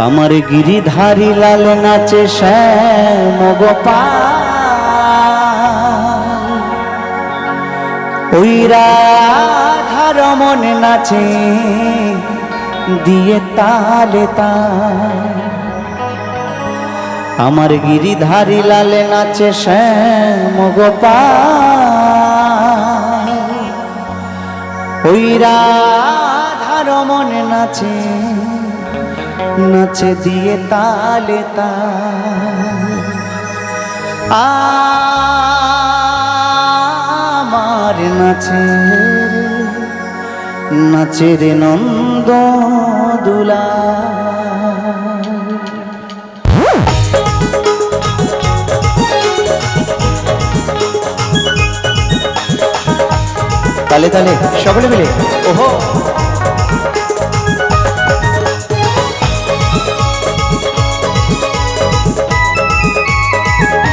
আমার গিরিধারী লাল নাচে শ্যাম গোপাল, ওই রাধার মনে নাচে দিয়ে তালে তাল। আমার গিরিধারী লাল নাচে শ্যাম গোপাল, ওই রাধার মনে নাচে নাচে দিয়ে তালে তাল। আমার নাচে নাচে রে নন্দ দুলা। তালে তালে সকলে মিলে ওহো।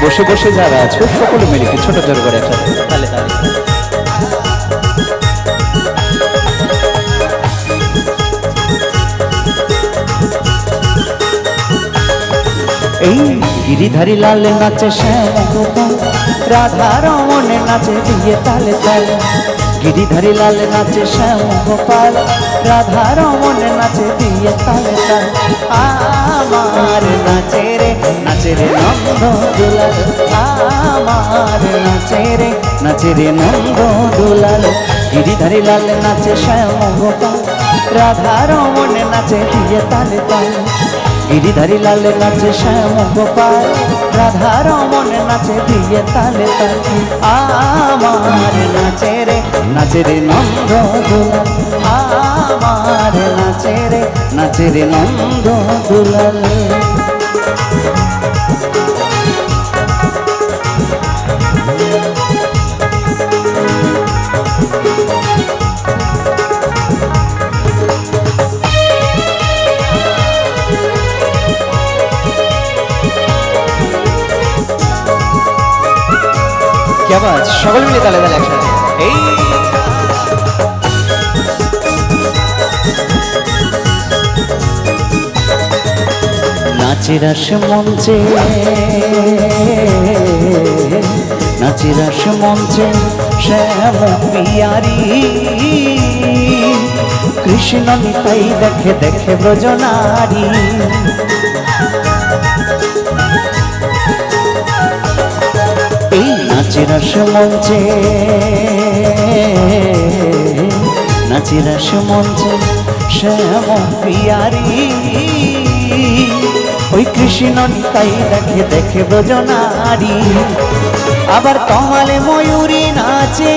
বসে বসে যারা আছো সকলে মিলে কি ছোট জোর করে একটা তালে তালে। এই গিরিধারী লাল নাচে শ্যাম গোপাল, রাধা রমনে নাচে দিয়ে তালে তালে। গিরিধারী লাল নাচে শ্যাম গোপাল, রাধা রমনে নাচে দিয়ে তালে তালে। আমার নাচে রে নন্দ দুলাল, আমার নাচে রে নন্দ দুলাল। গিরিধারী লাল নাচে শ্যাম গোপাল, রাধা রমনে নাচে দিয়ে তালে তালে। গিরিধারী লাল নাচে শ্যাম গোপাল, রাধা রমনে নাচে দিয়ে তালে তালে। আমার নাচে রে নন্দ দুলাল, আমার নাচে রে নন্দ দুলাল। কি আওয়াজ, সকলে মিলে তালে তালে একসাথে। এই নাচে রাস মঞ্চে, নাচে রাস মঞ্চে শ্যাম পিয়ারি, কৃষ্ণ নিতাই দেখে দেখে ব্রজনারী। এই নাচে রাস মঞ্চে, নাচে রাস মঞ্চে শ্যাম পিয়ারি, ওই কৃষ্ণ নিতাই দেখে দেখে ব্রজনারী। আবার তমালে ময়ূরী নাচে,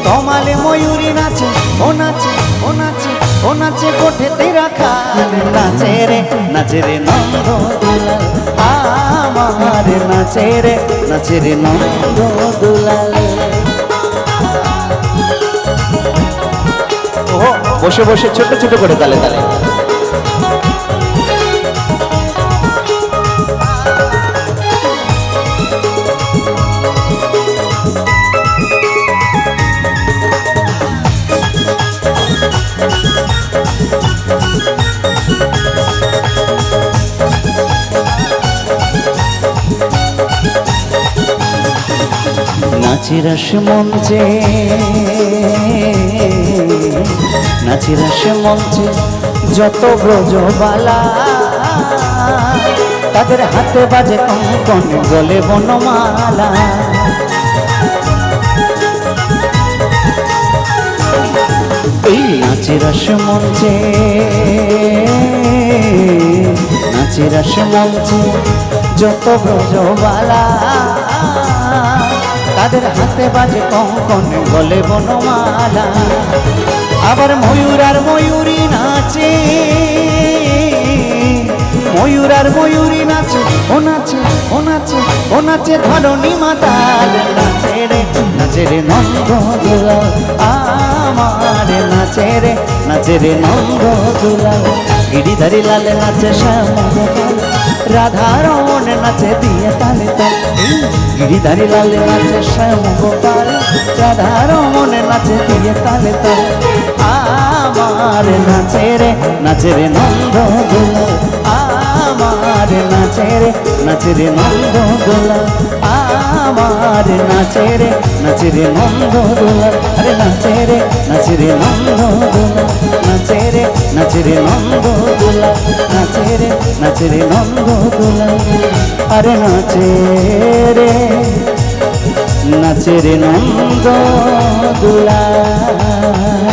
তমালে ময়ূরী নাচে, ও নাচে ও নাচে ও নাচে কোঠেতে রাখা। নাচে রে নন্দ দুলাল, আমার নাচে রে নন্দ দুলাল। ওহো, বসে বসে ছোট ছোট করে তালে তালে। নাচে রাস মঞ্চে, নাচে রাস মঞ্চে যত ব্রজবালা, তাদের হাতে বাজে কঙ্কন গলে বনমালা। এই নাচে রাস মঞ্চে, নাচে রাস মঞ্চে যত ব্রজবালা, তাদের হাতে বাজে কঙ্কন গলে বনমালা। আবার ময়ূর আর ময়ূরী নাচে, ময়ূর আর ময়ূরী নাচে, ও নাচে ও নাচে ও নাচে ধরণী মাতাল। নাচে রে নন্দ দুলাল, আমার নাচে রে নন্দ দুলাল। গিরিধারী লাল নাচে শ্যাম গোপাল, রাধা রমন নাচে দিয়ে তালে তালে। गिरिधारी लाल नाचे श्याम गोपाल राधा रमन नाचे दिए ताले ताले আমার নাচে রে নন্দ দুলাল, আমার নাচে রে নন্দ দুলাল, আমার নাচে রে নন্দ দুলাল, আরে নাচে রে নন্দ দুলাল, নাচে রে নন্দ দুলাল, নাচে রে নন্দ দুলাল, আরে নাচে রে নন্দ দুলাল।